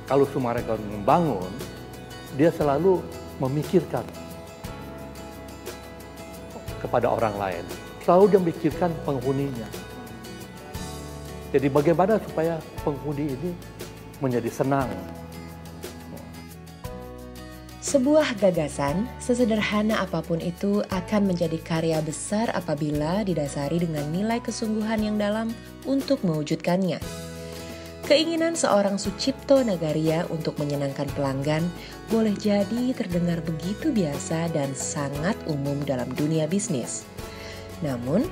Kalau Summarecon membangun, dia selalu memikirkan kepada orang lain. Selalu dia memikirkan penghuninya. Jadi bagaimana supaya penghuni ini menjadi senang. Sebuah gagasan, sesederhana apapun itu, akan menjadi karya besar apabila didasari dengan nilai kesungguhan yang dalam untuk mewujudkannya. Keinginan seorang Sucipto Nagaria untuk menyenangkan pelanggan boleh jadi terdengar begitu biasa dan sangat umum dalam dunia bisnis. Namun,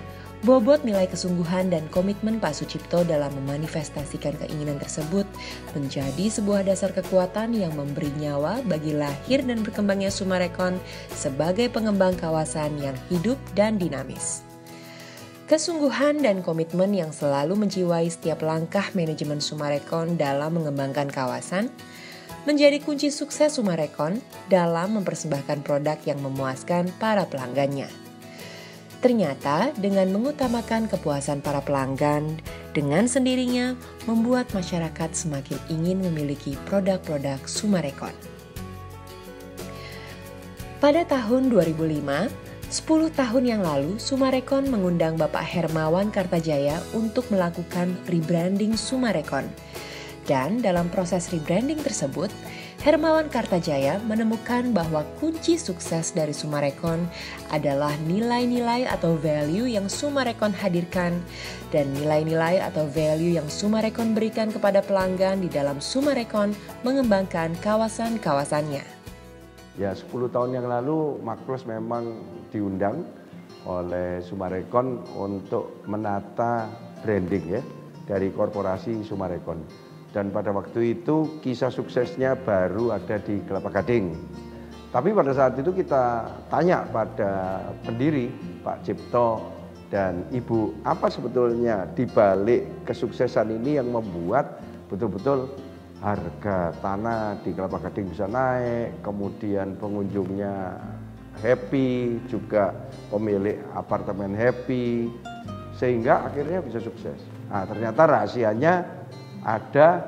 bobot nilai kesungguhan dan komitmen Pak Sucipto dalam memanifestasikan keinginan tersebut menjadi sebuah dasar kekuatan yang memberi nyawa bagi lahir dan berkembangnya Summarecon sebagai pengembang kawasan yang hidup dan dinamis. Kesungguhan dan komitmen yang selalu menjiwai setiap langkah manajemen Summarecon dalam mengembangkan kawasan menjadi kunci sukses Summarecon dalam mempersembahkan produk yang memuaskan para pelanggannya. Ternyata dengan mengutamakan kepuasan para pelanggan, dengan sendirinya membuat masyarakat semakin ingin memiliki produk-produk Summarecon. Pada tahun 2005, 10 tahun yang lalu, Summarecon mengundang Bapak Hermawan Kartajaya untuk melakukan rebranding Summarecon. Dan dalam proses rebranding tersebut, Hermawan Kartajaya menemukan bahwa kunci sukses dari Summarecon adalah nilai-nilai atau value yang Summarecon hadirkan dan nilai-nilai atau value yang Summarecon berikan kepada pelanggan di dalam Summarecon mengembangkan kawasan-kawasannya. Ya, 10 tahun yang lalu Makpros memang diundang oleh Summarecon untuk menata branding ya dari korporasi Summarecon. Dan pada waktu itu kisah suksesnya baru ada di Kelapa Gading. Tapi pada saat itu kita tanya pada pendiri Pak Cipto dan Ibu, apa sebetulnya dibalik kesuksesan ini yang membuat betul-betul harga tanah di Kelapa Gading bisa naik, kemudian pengunjungnya happy, juga pemilik apartemen happy, sehingga akhirnya bisa sukses. Nah, ternyata rahasianya ada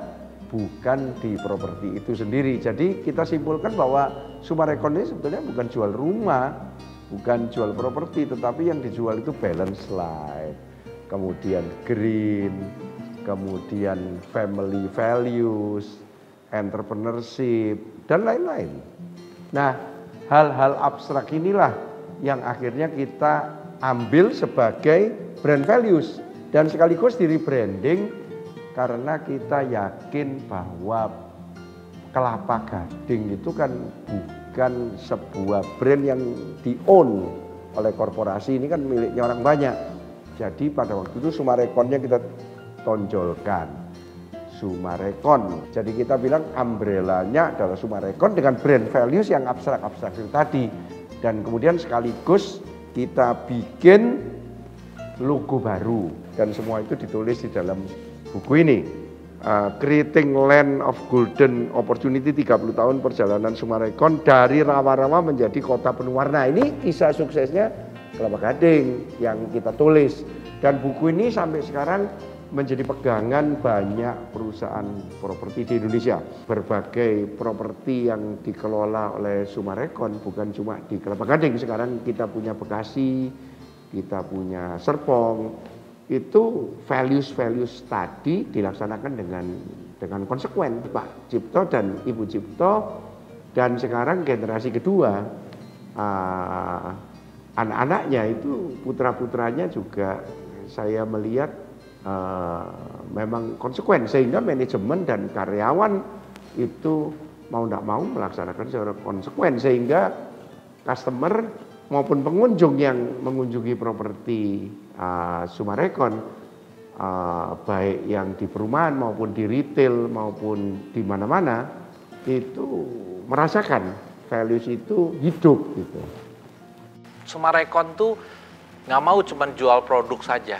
bukan di properti itu sendiri. Jadi kita simpulkan bahwa Summarecon ini sebetulnya bukan jual rumah, bukan jual properti, tetapi yang dijual itu balance life, kemudian green, kemudian family values, entrepreneurship, dan lain-lain. Nah, hal-hal abstrak inilah yang akhirnya kita ambil sebagai brand values dan sekaligus di rebranding karena kita yakin bahwa Kelapa Gading itu kan bukan sebuah brand yang di-own oleh korporasi, ini kan miliknya orang banyak. Jadi pada waktu itu Summareconnya kita tonjolkan, Summarecon. Jadi kita bilang umbrellanya adalah Summarecon dengan brand values yang abstrak-abstrak itu tadi. Dan kemudian sekaligus kita bikin logo baru dan semua itu ditulis di dalam buku ini, Creating Land of Golden Opportunity 30 tahun perjalanan Summarecon dari rawa-rawa menjadi kota penuh warna. Ini kisah suksesnya Kelapa Gading yang kita tulis. Dan buku ini sampai sekarang menjadi pegangan banyak perusahaan properti di Indonesia. Berbagai properti yang dikelola oleh Summarecon bukan cuma di Kelapa Gading. Sekarang kita punya Bekasi, kita punya Serpong. Itu values tadi dilaksanakan dengan konsekuen Pak Cipto dan Ibu Cipto, dan sekarang generasi kedua anak-anaknya itu putra-putranya juga saya melihat memang konsekuen, sehingga manajemen dan karyawan itu mau tidak mau melaksanakan secara konsekuen, sehingga customer maupun pengunjung yang mengunjungi properti Summarecon, baik yang di perumahan maupun di retail maupun di mana-mana, itu merasakan values itu hidup gitu. Summarecon tuh nggak mau cuma jual produk saja,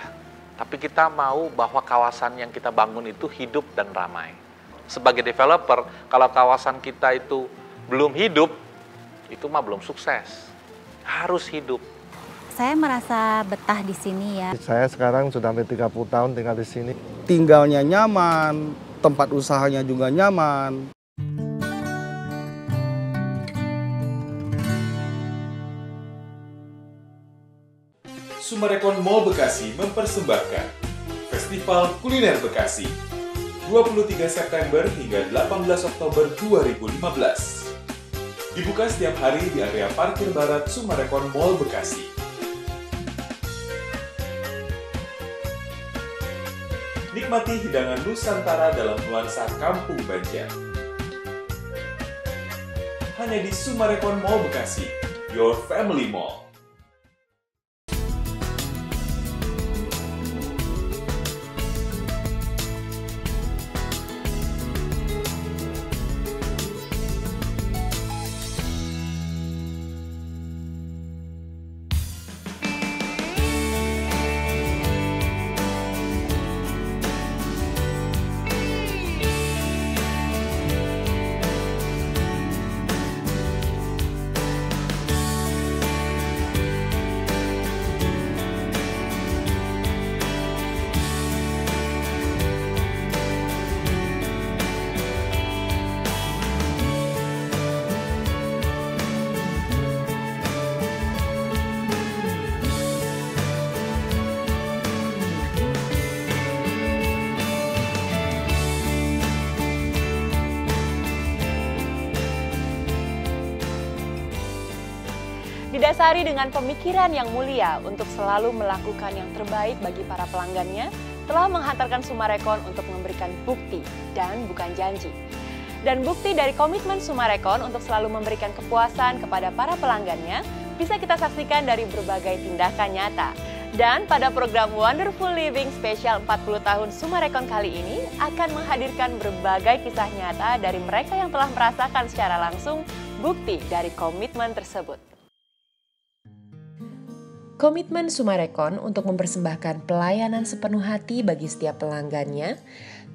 tapi kita mau bahwa kawasan yang kita bangun itu hidup dan ramai. Sebagai developer, kalau kawasan kita itu belum hidup, itu mah belum sukses. Harus hidup. Saya merasa betah di sini ya. Saya sekarang sudah hampir 30 tahun tinggal di sini. Tinggalnya nyaman, tempat usahanya juga nyaman. Sumarekon Mall Bekasi mempersembahkan Festival Kuliner Bekasi 23 September hingga 18 Oktober 2015. Dibuka setiap hari di area parkir barat Sumarekon Mall Bekasi. Nikmati hidangan Nusantara dalam nuansa Kampung Banjar. Hanya di Sumarekon Mall Bekasi, your family mall. Didasari dengan pemikiran yang mulia untuk selalu melakukan yang terbaik bagi para pelanggannya, telah menghantarkan Sumarekon untuk memberikan bukti dan bukan janji. Dan bukti dari komitmen Sumarekon untuk selalu memberikan kepuasan kepada para pelanggannya bisa kita saksikan dari berbagai tindakan nyata. Dan pada program Wonderful Living Spesial 40 tahun Sumarekon kali ini akan menghadirkan berbagai kisah nyata dari mereka yang telah merasakan secara langsung bukti dari komitmen tersebut. Komitmen Sumarekon untuk mempersembahkan pelayanan sepenuh hati bagi setiap pelanggannya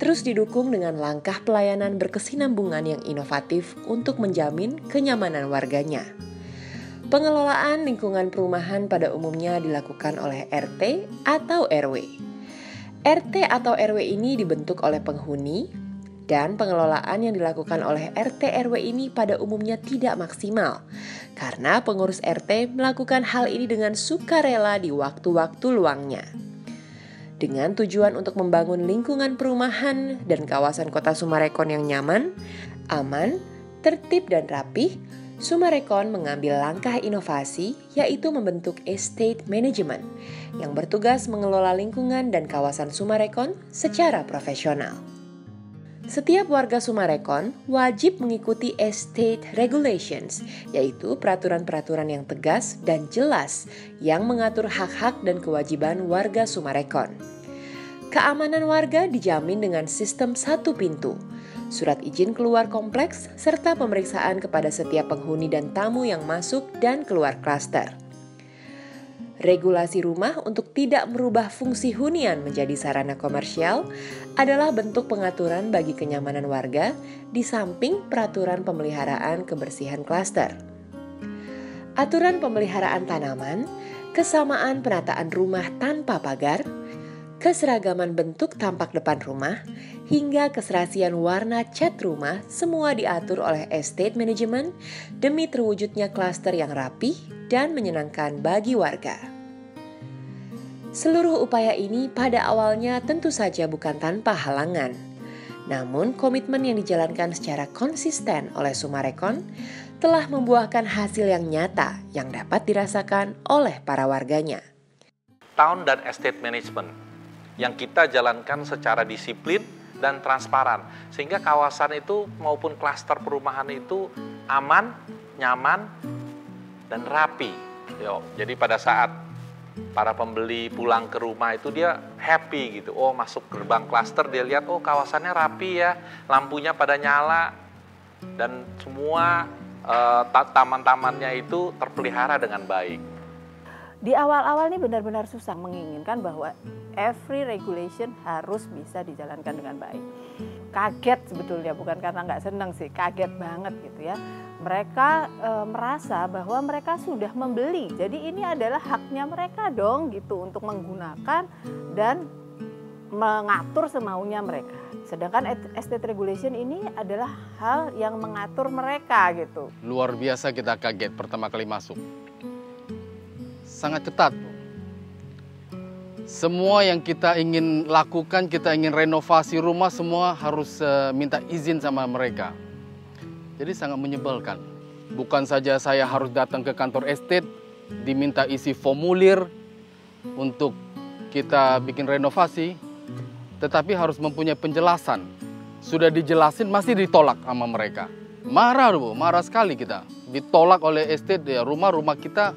terus didukung dengan langkah pelayanan berkesinambungan yang inovatif untuk menjamin kenyamanan warganya. Pengelolaan lingkungan perumahan pada umumnya dilakukan oleh RT atau RW. RT atau RW ini dibentuk oleh penghuni, dan pengelolaan yang dilakukan oleh RT RW ini pada umumnya tidak maksimal karena pengurus RT melakukan hal ini dengan sukarela di waktu-waktu luangnya. Dengan tujuan untuk membangun lingkungan perumahan dan kawasan kota Sumarekon yang nyaman, aman, tertib dan rapih, Sumarekon mengambil langkah inovasi yaitu membentuk estate management yang bertugas mengelola lingkungan dan kawasan Sumarekon secara profesional. Setiap warga Sumarekon wajib mengikuti estate regulations, yaitu peraturan-peraturan yang tegas dan jelas yang mengatur hak-hak dan kewajiban warga Sumarekon. Keamanan warga dijamin dengan sistem satu pintu, surat izin keluar kompleks, serta pemeriksaan kepada setiap penghuni dan tamu yang masuk dan keluar klaster. Regulasi rumah untuk tidak merubah fungsi hunian menjadi sarana komersial adalah bentuk pengaturan bagi kenyamanan warga di samping peraturan pemeliharaan kebersihan klaster. Aturan pemeliharaan tanaman, kesamaan penataan rumah tanpa pagar, keseragaman bentuk tampak depan rumah, hingga keserasian warna cat rumah semua diatur oleh estate management demi terwujudnya klaster yang rapi dan menyenangkan bagi warga. Seluruh upaya ini pada awalnya tentu saja bukan tanpa halangan. Namun komitmen yang dijalankan secara konsisten oleh Sumarekon telah membuahkan hasil yang nyata yang dapat dirasakan oleh para warganya. Town dan estate management yang kita jalankan secara disiplin dan transparan, sehingga kawasan itu maupun klaster perumahan itu aman, nyaman, dan rapi. Jadi pada saat para pembeli pulang ke rumah itu dia happy gitu. Oh, masuk gerbang klaster dia lihat, oh kawasannya rapi ya, lampunya pada nyala, dan semua taman-tamannya itu terpelihara dengan baik. Di awal-awal ini benar-benar susah menginginkan bahwa every regulation harus bisa dijalankan dengan baik. Kaget sebetulnya, bukan karena nggak senang sih, kaget banget gitu ya. Mereka merasa bahwa mereka sudah membeli, jadi ini adalah haknya mereka dong gitu untuk menggunakan dan mengatur semaunya mereka. Sedangkan estate regulation ini adalah hal yang mengatur mereka gitu. Luar biasa kita kaget pertama kali masuk. Sangat ketat. Semua yang kita ingin lakukan, kita ingin renovasi rumah, semua harus minta izin sama mereka. Jadi sangat menyebalkan. Bukan saja saya harus datang ke kantor estate, diminta isi formulir untuk kita bikin renovasi, tetapi harus mempunyai penjelasan. Sudah dijelasin, masih ditolak sama mereka. Marah, Bu, marah sekali kita. Ditolak oleh estate, ya rumah-rumah kita,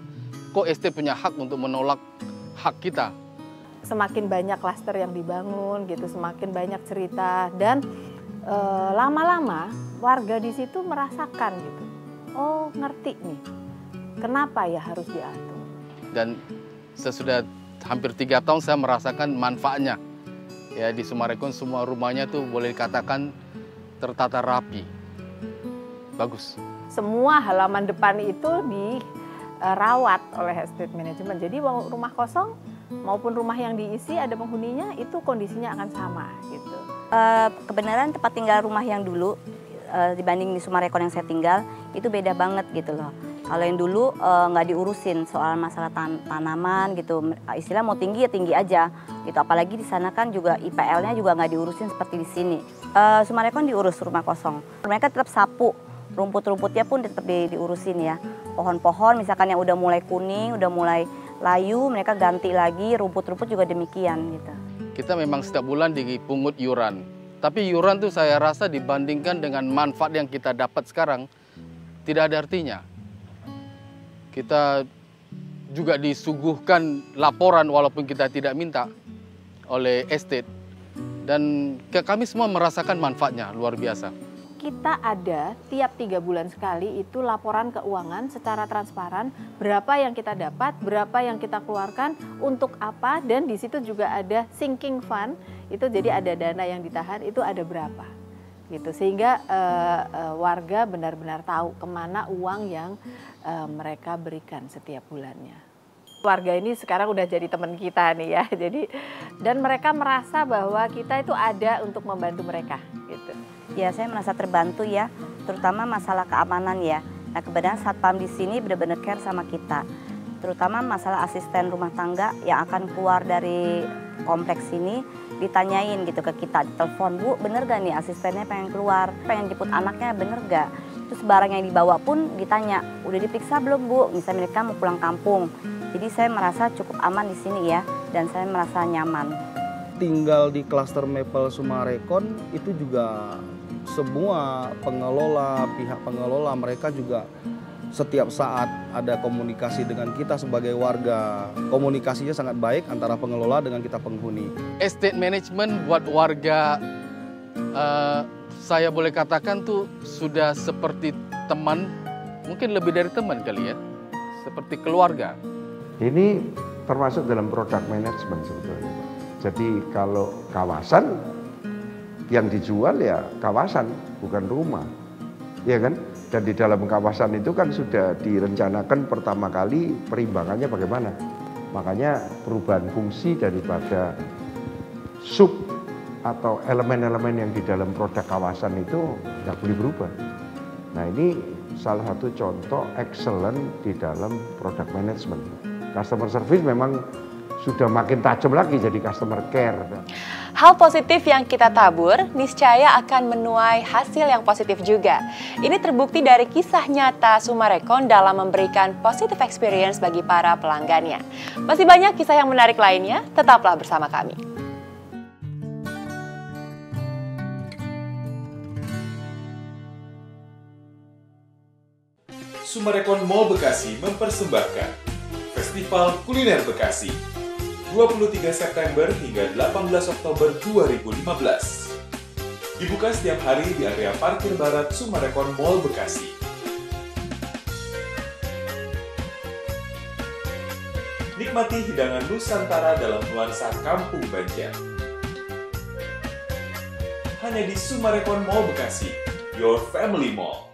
kok estate punya hak untuk menolak hak kita. Semakin banyak klaster yang dibangun gitu, semakin banyak cerita, dan lama-lama warga di situ merasakan gitu. Oh, ngerti nih, kenapa ya harus diatur. Dan sesudah hampir 3 tahun saya merasakan manfaatnya. Ya, di Sumarekon semua rumahnya tuh boleh dikatakan tertata rapi. Bagus. Semua halaman depan itu dirawat oleh estate management. Jadi rumah kosong maupun rumah yang diisi ada penghuninya, itu kondisinya akan sama gitu. Kebenaran tempat tinggal rumah yang dulu dibanding di Sumarekon yang saya tinggal itu beda banget gitu loh. Kalau yang dulu nggak diurusin soal masalah tanaman gitu, istilah mau tinggi ya tinggi aja gitu. Apalagi di sana kan juga IPL-nya juga nggak diurusin seperti di sini. Sumarekon diurus rumah kosong. Mereka tetap sapu, rumput-rumputnya pun tetap diurusin ya. Pohon-pohon misalkan yang udah mulai kuning, udah mulai layu, mereka ganti lagi, rumput-rumput juga demikian gitu. Kita memang setiap bulan dipungut iuran. Tapi iuran tuh saya rasa dibandingkan dengan manfaat yang kita dapat sekarang, tidak ada artinya. Kita juga disuguhkan laporan walaupun kita tidak minta oleh estate. Dan kami semua merasakan manfaatnya luar biasa. Kita ada tiap 3 bulan sekali itu laporan keuangan secara transparan, berapa yang kita dapat, berapa yang kita keluarkan, untuk apa, dan di situ juga ada sinking fund, itu jadi ada dana yang ditahan, itu ada berapa. Gitu, sehingga warga benar-benar tahu kemana uang yang mereka berikan setiap bulannya. Warga ini sekarang udah jadi teman kita nih ya, jadi dan mereka merasa bahwa kita itu ada untuk membantu mereka gitu. Ya, saya merasa terbantu ya, terutama masalah keamanan ya. Nah, kebetulan satpam di sini benar-benar care sama kita. Terutama masalah asisten rumah tangga yang akan keluar dari kompleks ini, ditanyain gitu ke kita, ditelepon, Bu, bener gak nih asistennya pengen keluar, pengen jemput anaknya, bener gak? Terus barang yang dibawa pun ditanya, udah diperiksa belum, Bu? Misalnya mereka mau pulang kampung. Jadi saya merasa cukup aman di sini ya, dan saya merasa nyaman. Tinggal di klaster Maple Sumarekon itu juga semua pengelola, pihak pengelola mereka juga setiap saat ada komunikasi dengan kita sebagai warga. Komunikasinya sangat baik antara pengelola dengan kita penghuni. Estate management buat warga, saya boleh katakan tuh sudah seperti teman, mungkin lebih dari teman kali ya, seperti keluarga. Ini termasuk dalam product management sebetulnya, Pak. Jadi kalau kawasan yang dijual ya kawasan, bukan rumah, ya kan? Dan di dalam kawasan itu kan sudah direncanakan pertama kali perimbangannya bagaimana. Makanya perubahan fungsi daripada sub atau elemen-elemen yang di dalam produk kawasan itu nggak boleh berubah. Nah, ini salah satu contoh excellent di dalam product management. Customer service memang sudah makin tajam lagi jadi customer care. Hal positif yang kita tabur niscaya akan menuai hasil yang positif juga. Ini terbukti dari kisah nyata Sumarekon dalam memberikan positive experience bagi para pelanggannya. Masih banyak kisah yang menarik lainnya, tetaplah bersama kami. Sumarekon Mall Bekasi mempersembahkan Festival Kuliner Bekasi 23 September hingga 18 Oktober 2015. Dibuka setiap hari di area parkir barat Sumarekon Mall Bekasi. Nikmati hidangan Nusantara dalam nuansa Kampung Banjar. Hanya di Sumarekon Mall Bekasi, your family mall.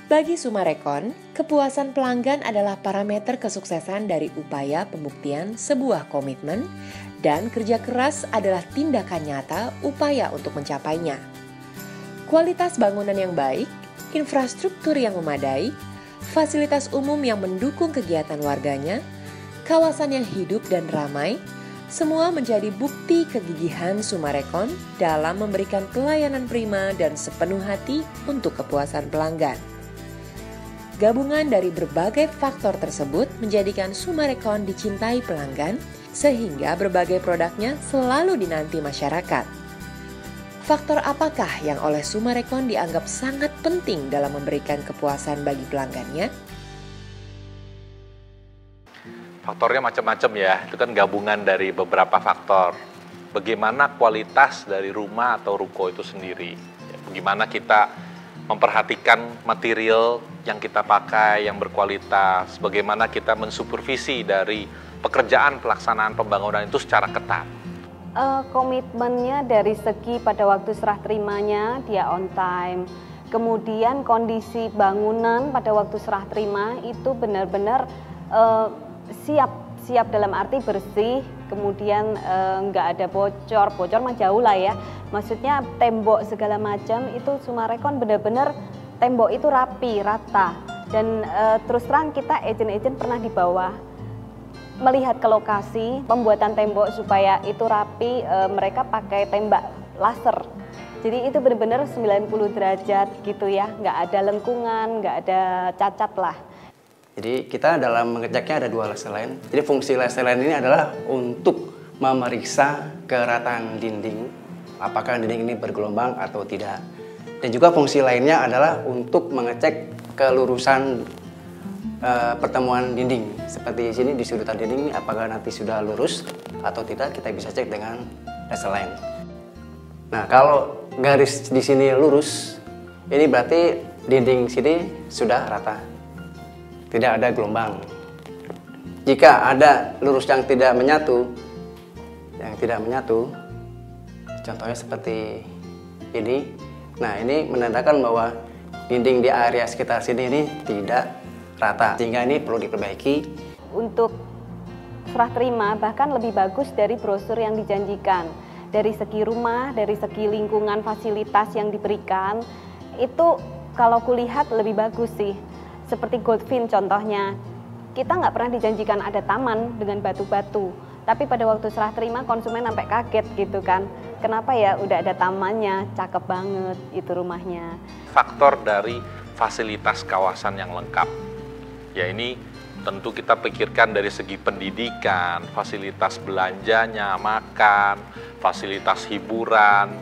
Bagi Sumarekon, kepuasan pelanggan adalah parameter kesuksesan dari upaya pembuktian sebuah komitmen dan kerja keras adalah tindakan nyata upaya untuk mencapainya. Kualitas bangunan yang baik, infrastruktur yang memadai, fasilitas umum yang mendukung kegiatan warganya, kawasan yang hidup dan ramai, semua menjadi bukti kegigihan Sumarekon dalam memberikan pelayanan prima dan sepenuh hati untuk kepuasan pelanggan. Gabungan dari berbagai faktor tersebut menjadikan Sumarekon dicintai pelanggan sehingga berbagai produknya selalu dinanti masyarakat. Faktor apakah yang oleh Sumarekon dianggap sangat penting dalam memberikan kepuasan bagi pelanggannya? Faktornya macam-macam ya, itu kan gabungan dari beberapa faktor. Bagaimana kualitas dari rumah atau ruko itu sendiri, bagaimana kita memperhatikan material yang kita pakai yang berkualitas, bagaimana kita mensupervisi dari pekerjaan pelaksanaan pembangunan itu secara ketat. Komitmennya dari segi pada waktu serah terimanya dia on time, kemudian kondisi bangunan pada waktu serah terima itu benar-benar siap dalam arti bersih, kemudian nggak ada bocor mah jauh lah ya. Maksudnya tembok segala macam itu Sumarekon benar-benar tembok itu rapi, rata. Dan terus terang kita agen-agen pernah di bawah melihat ke lokasi pembuatan tembok supaya itu rapi, mereka pakai tembak laser. Jadi itu benar-benar 90 derajat gitu ya, nggak ada lengkungan, nggak ada cacat lah. Jadi kita dalam mengeceknya ada 2 laser line. Jadi fungsi laser line ini adalah untuk memeriksa kerataan dinding, apakah dinding ini bergelombang atau tidak. Dan juga fungsi lainnya adalah untuk mengecek kelurusan pertemuan dinding. Seperti di sini di sudutan dinding ini apakah nanti sudah lurus atau tidak, kita bisa cek dengan laser line. Nah, kalau garis di sini lurus, ini berarti dinding sini sudah rata. Tidak ada gelombang. Jika ada lurus yang tidak menyatu, contohnya seperti ini. Nah, ini menandakan bahwa dinding di area sekitar sini ini tidak rata, sehingga ini perlu diperbaiki. Untuk serah terima bahkan lebih bagus dari brosur yang dijanjikan. Dari segi rumah, dari segi lingkungan fasilitas yang diberikan, itu kalau kulihat lebih bagus sih. Seperti Goldfin contohnya, kita nggak pernah dijanjikan ada taman dengan batu-batu. Tapi pada waktu serah terima konsumen sampai kaget gitu kan. Kenapa ya udah ada tamannya, cakep banget itu rumahnya. Faktor dari fasilitas kawasan yang lengkap. Ya ini tentu kita pikirkan dari segi pendidikan, fasilitas belanjanya, makan, fasilitas hiburan,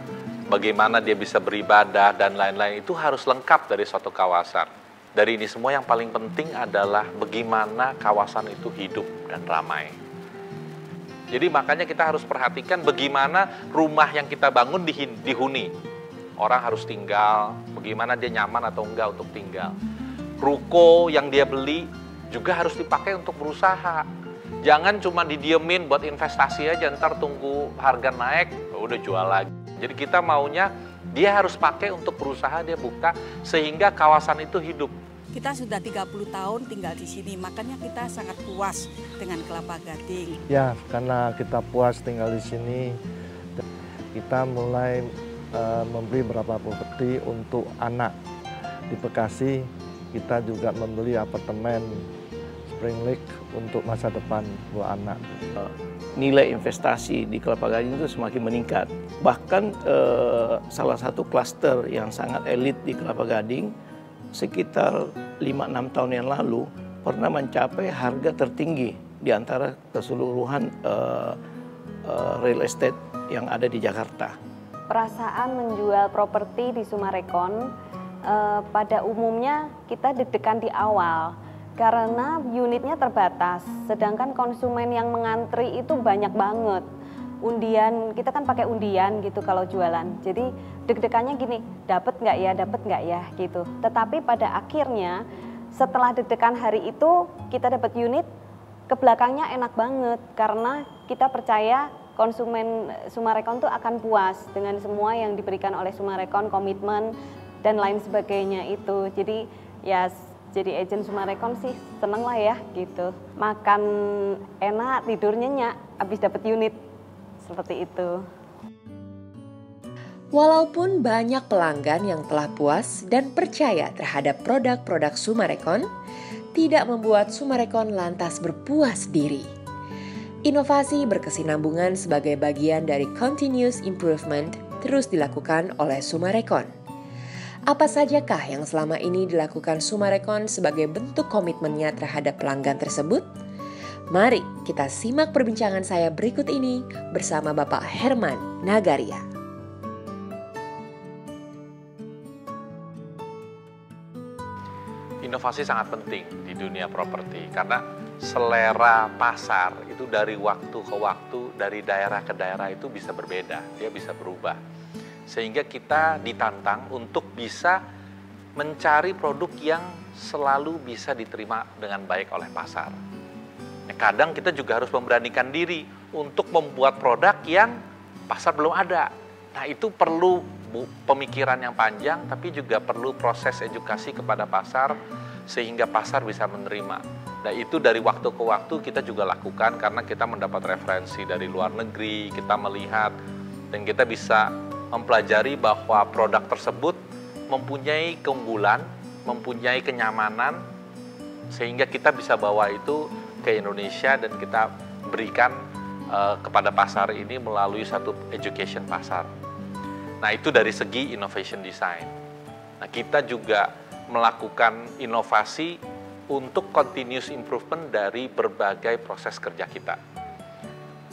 bagaimana dia bisa beribadah dan lain-lain itu harus lengkap dari suatu kawasan. Dari ini semua yang paling penting adalah bagaimana kawasan itu hidup dan ramai. Jadi makanya kita harus perhatikan bagaimana rumah yang kita bangun dihuni. Orang harus tinggal, bagaimana dia nyaman atau enggak untuk tinggal. Ruko yang dia beli juga harus dipakai untuk berusaha. Jangan cuma didiemin buat investasi aja, ntar tunggu harga naik, udah jual lagi. Jadi kita maunya dia harus pakai untuk berusaha, dia buka, sehingga kawasan itu hidup. Kita sudah 30 tahun tinggal di sini, makanya kita sangat puas dengan Kelapa Gading. Ya, karena kita puas tinggal di sini, kita mulai membeli beberapa properti untuk anak. Di Bekasi, kita juga membeli apartemen Spring Lake untuk masa depan buat anak. Nilai investasi di Kelapa Gading itu semakin meningkat. Bahkan salah satu klaster yang sangat elit di Kelapa Gading sekitar 5-6 tahun yang lalu pernah mencapai harga tertinggi di antara keseluruhan real estate yang ada di Jakarta. Perasaan menjual properti di Sumarekon pada umumnya kita deg-degan di awal karena unitnya terbatas, sedangkan konsumen yang mengantri itu banyak banget. Undian, kita kan pakai undian gitu kalau jualan. Jadi deg-degannya gini, dapat nggak ya gitu. Tetapi pada akhirnya setelah deg-degan hari itu kita dapat unit, ke belakangnya enak banget karena kita percaya konsumen Sumarekon tuh akan puas dengan semua yang diberikan oleh Sumarekon, komitmen dan lain sebagainya itu. Jadi Ya jadi agent Sumarekon sih seneng lah ya gitu. Makan enak, tidur nyenyak, habis dapat unit. Seperti itu. Walaupun banyak pelanggan yang telah puas dan percaya terhadap produk-produk Sumarekon, tidak membuat Sumarekon lantas berpuas diri. Inovasi berkesinambungan sebagai bagian dari continuous improvement terus dilakukan oleh Sumarekon. Apa sajakah yang selama ini dilakukan Sumarekon sebagai bentuk komitmennya terhadap pelanggan tersebut? Mari kita simak perbincangan saya berikut ini bersama Bapak Herman Nagaria. Inovasi sangat penting di dunia properti karena selera pasar itu dari waktu ke waktu, dari daerah ke daerah itu bisa berbeda, dia bisa berubah. Sehingga kita ditantang untuk bisa mencari produk yang selalu bisa diterima dengan baik oleh pasar. Kadang kita juga harus memberanikan diri untuk membuat produk yang pasar belum ada. Nah itu perlu pemikiran yang panjang, tapi juga perlu proses edukasi kepada pasar sehingga pasar bisa menerima. Nah itu dari waktu ke waktu kita juga lakukan karena kita mendapat referensi dari luar negeri, kita melihat dan kita bisa mempelajari bahwa produk tersebut mempunyai keunggulan, mempunyai kenyamanan, sehingga kita bisa bawa itu ke Indonesia dan kita berikan kepada pasar ini melalui satu education pasar. Nah itu dari segi innovation design. Nah kita juga melakukan inovasi untuk continuous improvement dari berbagai proses kerja kita.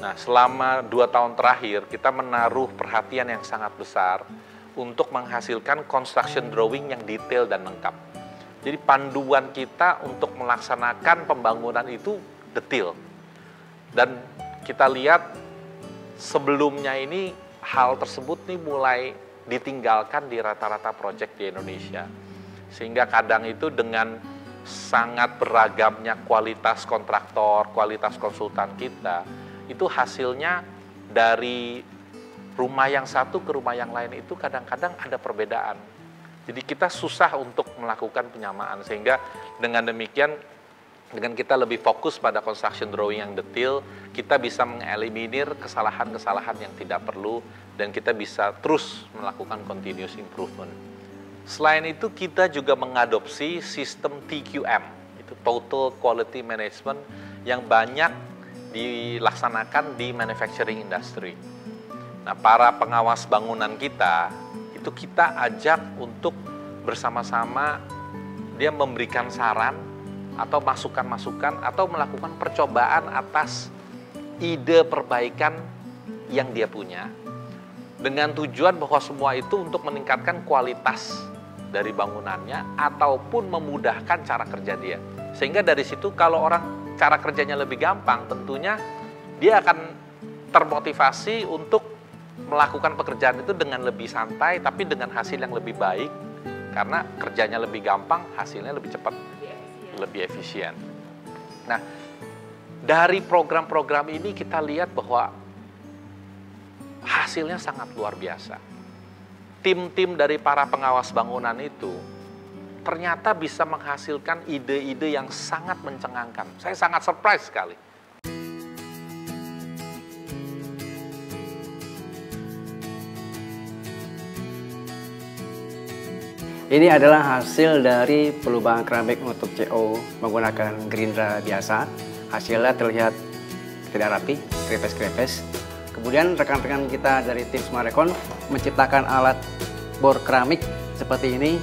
Nah selama 2 tahun terakhir kita menaruh perhatian yang sangat besar untuk menghasilkan construction drawing yang detail dan lengkap. Jadi panduan kita untuk melaksanakan pembangunan itu detail. Dan kita lihat sebelumnya ini hal tersebut nih mulai ditinggalkan di rata-rata proyek di Indonesia. Sehingga kadang itu dengan sangat beragamnya kualitas kontraktor, kualitas konsultan kita, itu hasilnya dari rumah yang satu ke rumah yang lain itu kadang-kadang ada perbedaan. Jadi kita susah untuk melakukan penyamaan, sehingga dengan demikian, dengan kita lebih fokus pada construction drawing yang detail, kita bisa mengeliminir kesalahan-kesalahan yang tidak perlu, dan kita bisa terus melakukan continuous improvement. Selain itu, kita juga mengadopsi sistem TQM, itu Total Quality Management, yang banyak dilaksanakan di manufacturing industry. Nah, para pengawas bangunan kita, itu kita ajak untuk bersama-sama dia memberikan saran atau masukan-masukan atau melakukan percobaan atas ide perbaikan yang dia punya, dengan tujuan bahwa semua itu untuk meningkatkan kualitas dari bangunannya ataupun memudahkan cara kerja dia. Sehingga dari situ kalau orang cara kerjanya lebih gampang, tentunya dia akan termotivasi untuk melakukan pekerjaan itu dengan lebih santai, tapi dengan hasil yang lebih baik, karena kerjanya lebih gampang, hasilnya lebih cepat, lebih efisien. Nah, dari program-program ini kita lihat bahwa hasilnya sangat luar biasa. Tim-tim dari para pengawas bangunan itu ternyata bisa menghasilkan ide-ide yang sangat mencengangkan. Saya sangat surprise sekali. Ini adalah hasil dari pelubangan keramik untuk CO menggunakan gerindra biasa. Hasilnya terlihat tidak rapi, krepes-krepes. Kemudian rekan-rekan kita dari tim Sumarekon menciptakan alat bor keramik seperti ini.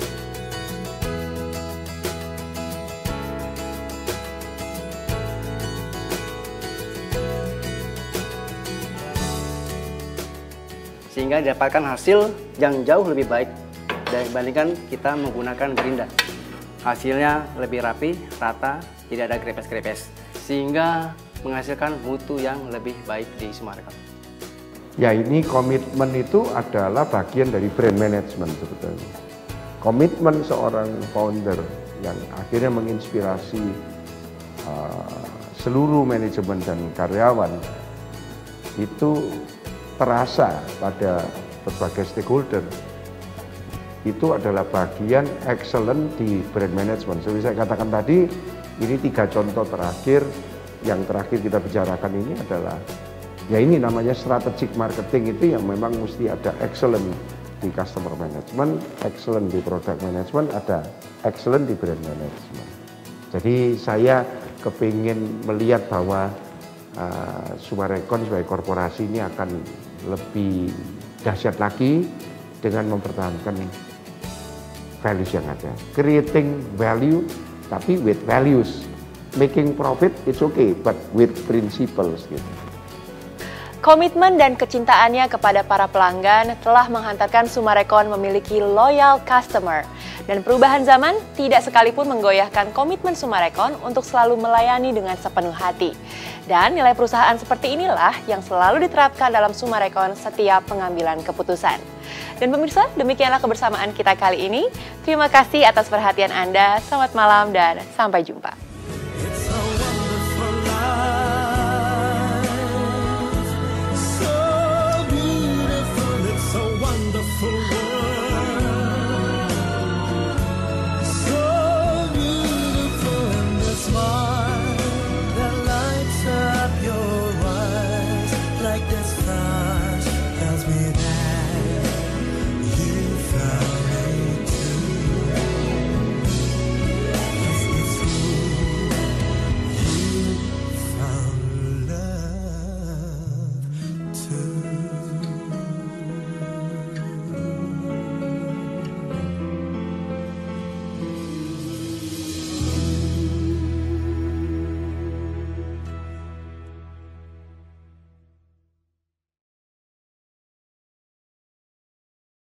Sehingga didapatkan hasil yang jauh lebih baik dibandingkan kita menggunakan gerinda. Hasilnya lebih rapi, rata, tidak ada krepes-krepes, sehingga menghasilkan mutu yang lebih baik di Sumarekon. Ya, ini komitmen itu adalah bagian dari brand management sebetulnya. Komitmen seorang founder yang akhirnya menginspirasi seluruh manajemen dan karyawan itu terasa pada berbagai stakeholder. itu adalah bagian excellent di brand management. Seperti saya katakan tadi, ini 3 contoh terakhir. Yang terakhir kita bicarakan ini adalah, ya ini namanya strategic marketing, itu yang memang mesti ada excellent di customer management, excellent di product management, ada excellent di brand management. Jadi saya kepingin melihat bahwa Summarecon sebagai korporasi ini akan lebih dahsyat lagi dengan mempertahankan values yang ada. Creating value, tapi with values. Making profit, it's okay, but with principles gitu. Komitmen dan kecintaannya kepada para pelanggan telah menghantarkan Summarecon memiliki loyal customer. Dan perubahan zaman tidak sekalipun menggoyahkan komitmen Summarecon untuk selalu melayani dengan sepenuh hati. Dan nilai perusahaan seperti inilah yang selalu diterapkan dalam Summarecon setiap pengambilan keputusan. Dan pemirsa, demikianlah kebersamaan kita kali ini. Terima kasih atas perhatian Anda, selamat malam dan sampai jumpa.